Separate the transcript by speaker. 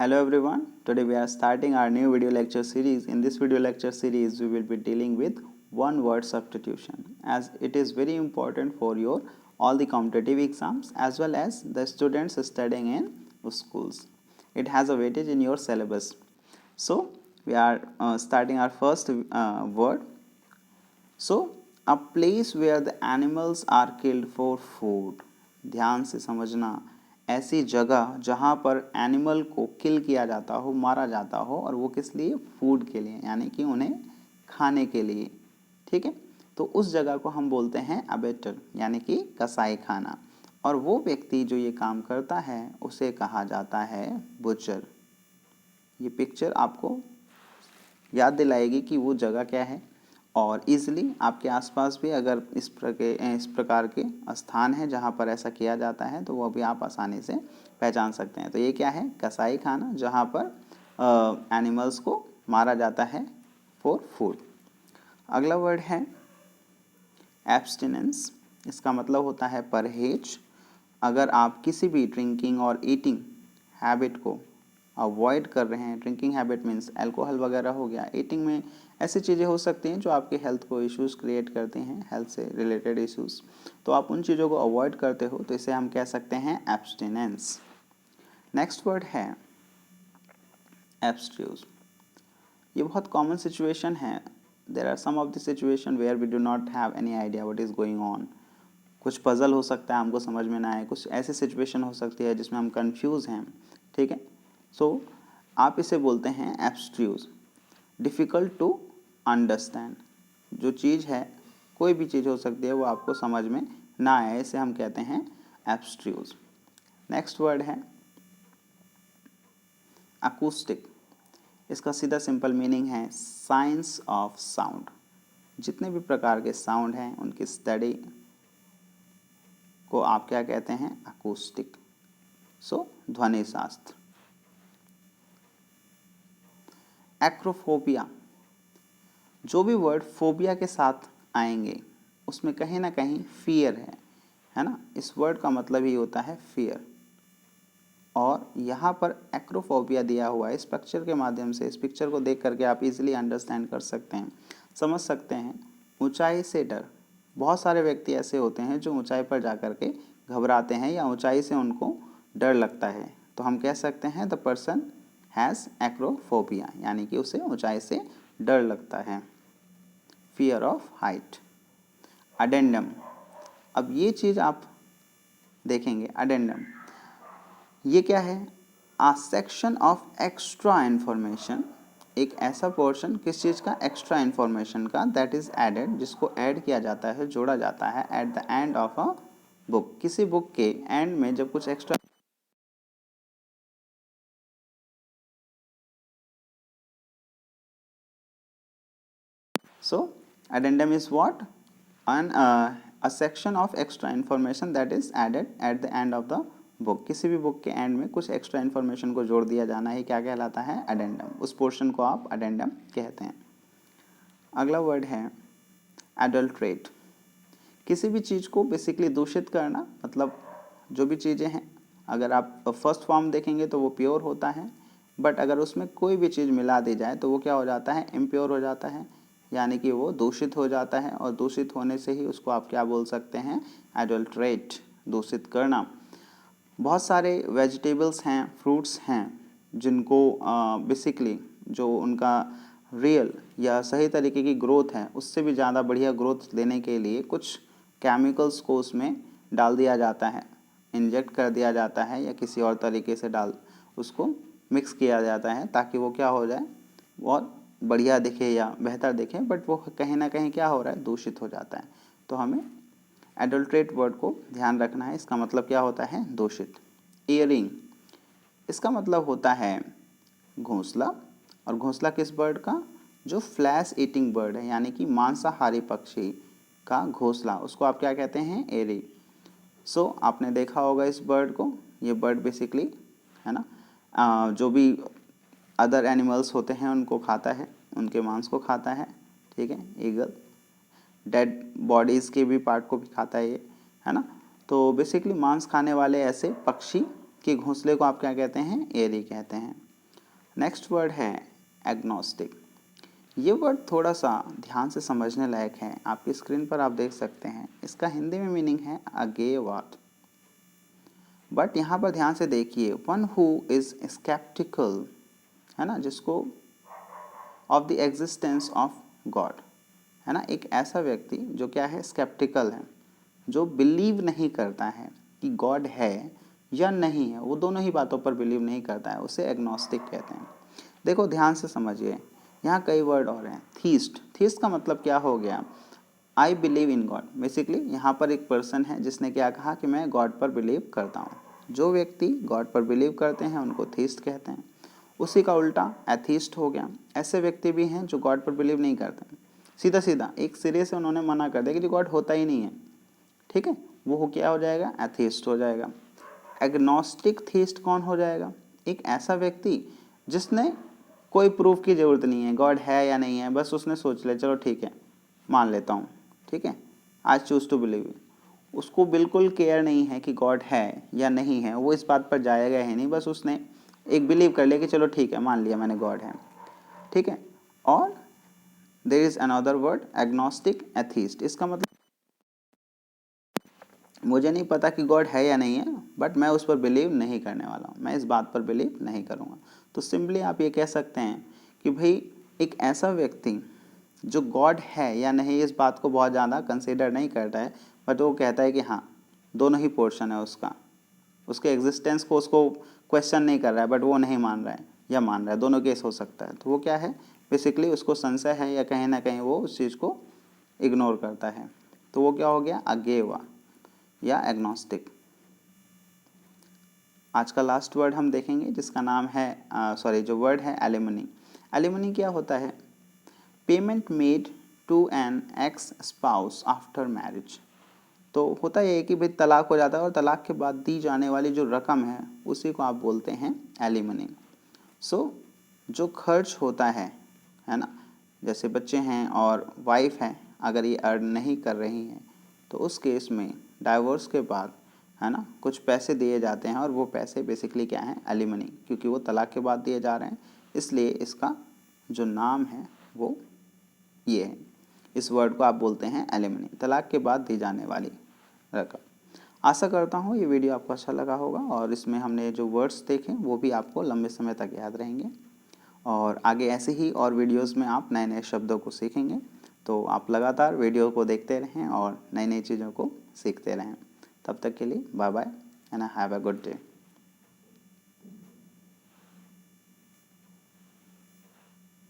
Speaker 1: Hello everyone, today we are starting our new video lecture series. In this video lecture series, we will be dealing with one word substitution, as it is very important for your all the competitive exams as well as the students studying in schools. It has a weightage in your syllabus. So we are starting our first word. So a place where the animals are killed for food. ध्यान से समझना, ऐसी जगह जहाँ पर animal को किल किया जाता हो, मारा जाता हो, और वो किस लिए? फूड के लिए, यानी कि उन्हें खाने के लिए। ठीक है, तो उस जगह को हम बोलते हैं अबेटर, यानी कि कसाई खाना। और वो व्यक्ति जो ये काम करता है उसे कहा जाता है बुचर। ये पिक्चर आपको याद दिलाएगी कि वो जगह क्या है, और इजीली आपके आसपास भी अगर इस प्रकार के स्थान हैं जहाँ पर ऐसा किया जाता है तो वो भी आप आसानी से पहचान सकते हैं। तो ये क्या है? कसाई खाना, जहाँ पर एनिमल्स को मारा जाता है फॉर फूड। अगला वर्ड है एब्स्टिनेंस। इसका मतलब होता है परहेज। अगर आप किसी भी ड्रिंकिंग और ईटिंग हैबिट को अवॉइड कर रहे हैं, ड्रिंकिंग हैबिट मीन्स अल्कोहल वगैरह हो गया, ईटिंग में ऐसी चीज़ें हो सकती हैं जो आपके हेल्थ को इश्यूज़ क्रिएट करते हैं, हेल्थ से रिलेटेड इश्यूज़, तो आप उन चीज़ों को अवॉइड करते हो, तो इसे हम कह सकते हैं एब्स्टिनेंस। नेक्स्ट वर्ड है एब्स्ट्यूज। ये बहुत कॉमन सिचुएशन है। There are some of the situation where we do not have any idea what is going on. कुछ पजल हो सकता है, हमको समझ में ना आए, कुछ ऐसी सिचुएशन हो सकती है जिसमें हम कंफ्यूज हैं। ठीक है, सो आप इसे बोलते हैं एब्स्ट्यूज। डिफ़िकल्ट टू अंडरस्टैंड, जो चीज़ है, कोई भी चीज़ हो सकती है, वो आपको समझ में ना आए, इसे हम कहते हैं एब्स्ट्यूज। नेक्स्ट वर्ड है अकूस्टिक। इसका सीधा सिंपल मीनिंग है साइंस ऑफ साउंड। जितने भी प्रकार के साउंड हैं उनकी स्टडी को आप क्या कहते हैं? अकूस्टिक। सो ध्वनि शास्त्र। एक्रोफोबिया। जो भी वर्ड फोबिया के साथ आएंगे उसमें कहीं ना कहीं फियर है ना? इस वर्ड का मतलब ही होता है फियर। और यहाँ पर एक्रोफोबिया दिया हुआ है। इस पिक्चर के माध्यम से, इस पिक्चर को देख करके आप इजीली अंडरस्टैंड कर सकते हैं, समझ सकते हैं। ऊंचाई से डर। बहुत सारे व्यक्ति ऐसे होते हैं जो ऊंचाई पर जा कर के घबराते हैं या ऊंचाई से उनको डर लगता है, तो हम कह सकते हैं द पर्सन हैज़ एक्रोफोबिया, यानी कि उसे ऊंचाई से डर लगता है, फियर ऑफ हाइट। अडेंडम। अब ये चीज़ आप देखेंगे, अडेंडम ये क्या है? आ सेक्शन ऑफ एक्स्ट्रा इन्फॉर्मेशन, एक ऐसा पोर्शन, किस चीज़ का? एक्स्ट्रा इन्फॉर्मेशन का, दैट इज़ एडेड, जिसको ऐड किया जाता है, जोड़ा जाता है at the end of a book. किसी बुक के एंड में जब कुछ extra, so addendum is what? A section of extra information that is added at the end of the book। किसी भी बुक के एंड में कुछ एक्स्ट्रा इन्फॉर्मेशन को जोड़ दिया जाना ही क्या कहलाता है? अडेंडम। उस पोर्शन को आप अडेंडम कहते हैं। अगला वर्ड है एडल्ट्रेट। किसी भी चीज़ को बेसिकली दूषित करना, मतलब जो भी चीज़ें हैं, अगर आप फर्स्ट फॉर्म देखेंगे तो वो प्योर होता है, बट अगर उसमें कोई भी चीज़ मिला दी जाए तो वो क्या हो जाता है? इम्प्योर हो जाता है, यानी कि वो दूषित हो जाता है। और दूषित होने से ही उसको आप क्या बोल सकते हैं? एडल्ट्रेट, दूषित करना। बहुत सारे वेजिटेबल्स हैं, फ्रूट्स हैं, जिनको बेसिकली जो उनका रियल या सही तरीके की ग्रोथ है, उससे भी ज़्यादा बढ़िया ग्रोथ देने के लिए कुछ केमिकल्स को उसमें डाल दिया जाता है, इंजेक्ट कर दिया जाता है, या किसी और तरीके से उसको मिक्स किया जाता है, ताकि वो क्या हो जाए? और बढ़िया दिखे या बेहतर दिखे, बट वो कहीं ना कहीं क्या हो रहा है? दूषित हो जाता है। तो हमें एडल्ट्रेट वर्ड को ध्यान रखना है। इसका मतलब क्या होता है? दूषित। ईयरिंग, इसका मतलब होता है घोंसला। और घोंसला किस बर्ड का? जो फ्लैश ईटिंग बर्ड है, यानी कि मांसाहारी पक्षी का घोंसला, उसको आप क्या कहते हैं? एरी। सो आपने देखा होगा इस बर्ड को। ये बर्ड बेसिकली है ना, जो भी अदर एनिमल्स होते हैं उनको खाता है, उनके मांस को खाता है। ठीक है, ईगल डेड बॉडीज़ के भी पार्ट को भी खाता है ये, है ना। तो बेसिकली मांस खाने वाले ऐसे पक्षी के घोंसले को आप क्या कहते हैं? एरी कहते हैं। नेक्स्ट वर्ड है एग्नोस्टिक। ये वर्ड थोड़ा सा ध्यान से समझने लायक है। आपकी स्क्रीन पर आप देख सकते हैं, इसका हिंदी में मीनिंग है अज्ञेयवाद। बट यहाँ पर ध्यान से देखिए, वन हु इज स्केप्टिकल, है ना, जिसको of the existence of God, है ना, एक ऐसा व्यक्ति जो क्या है, स्केप्टिकल है, जो बिलीव नहीं करता है कि गॉड है या नहीं है, वो दोनों ही बातों पर बिलीव नहीं करता है, उसे एग्नोस्टिक कहते हैं। देखो ध्यान से समझिए, यहाँ कई वर्ड और हैं। थीस्ट, थीस्ट का मतलब क्या हो गया, I believe in God. Basically यहाँ पर एक पर्सन है जिसने क्या कहा कि मैं गॉड पर बिलीव करता हूँ। जो व्यक्ति गॉड पर बिलीव करते हैं उनको थीस्ट कहते हैं। उसी का उल्टा एथीस्ट हो गया। ऐसे व्यक्ति भी हैं जो गॉड पर बिलीव नहीं करते, सीधा सीधा एक सिरे से उन्होंने मना कर दिया कि जो गॉड होता ही नहीं है, ठीक है, वो हो क्या हो जाएगा, एथीस्ट हो जाएगा। एग्नोस्टिक थीस्ट कौन हो जाएगा, एक ऐसा व्यक्ति जिसने कोई प्रूफ की ज़रूरत नहीं है, गॉड है या नहीं है, बस उसने सोच लिया चलो ठीक है मान लेता हूँ, ठीक है, आई चूज़ टू बिलीव। उसको बिल्कुल केयर नहीं है कि गॉड है या नहीं है, वो इस बात पर जाएगा ही नहीं, बस उसने एक बिलीव कर लिया कि चलो ठीक है मान लिया मैंने गॉड है, ठीक है। और there is another word agnostic atheist. इसका मतलब मुझे नहीं पता कि गॉड है या नहीं है, बट मैं उस पर बिलीव नहीं करने वाला हूँ, मैं इस बात पर बिलीव नहीं करूँगा। तो सिंपली आप ये कह सकते हैं कि भाई एक ऐसा व्यक्ति जो गॉड है या नहीं इस बात को बहुत ज़्यादा कंसिडर नहीं करता है, बट वो कहता है कि हाँ दोनों ही पोर्शन है उसका, उसके एग्जिस्टेंस को उसको क्वेश्चन नहीं कर रहा है, बट वो नहीं मान रहा है या मान रहा है, दोनों केस हो सकता है। तो वो क्या है, बेसिकली उसको संशय है या कहीं ना कहीं वो उस चीज़ को इग्नोर करता है, तो वो क्या हो गया, अज्ञेय या एग्नोस्टिक। आज का लास्ट वर्ड हम देखेंगे जिसका नाम है जो वर्ड है एलिमनी। एलिमनी क्या होता है, payment made to an ex spouse after marriage. तो होता यह है कि भाई तलाक हो जाता है और तलाक के बाद दी जाने वाली जो रकम है उसी को आप बोलते हैं एलिमनी। सो जो खर्च होता है ना, जैसे बच्चे हैं और वाइफ है, अगर ये अर्न नहीं कर रही हैं तो उस केस में डाइवोर्स के बाद, है ना, कुछ पैसे दिए जाते हैं और वो पैसे बेसिकली क्या हैं, एलिमनी, क्योंकि वो तलाक के बाद दिए जा रहे हैं, इसलिए इसका जो नाम है वो ये है। इस वर्ड को आप बोलते हैं एलिमनी, तलाक के बाद दी जाने वाली रकम। आशा करता हूँ ये वीडियो आपको अच्छा लगा होगा और इसमें हमने जो वर्ड्स देखे वो भी आपको लंबे समय तक याद रहेंगे, और आगे ऐसे ही और वीडियोस में आप नए नए शब्दों को सीखेंगे। तो आप लगातार वीडियो को देखते रहें और नई नई चीज़ों को सीखते रहें। तब तक के लिए bye bye and have a good day.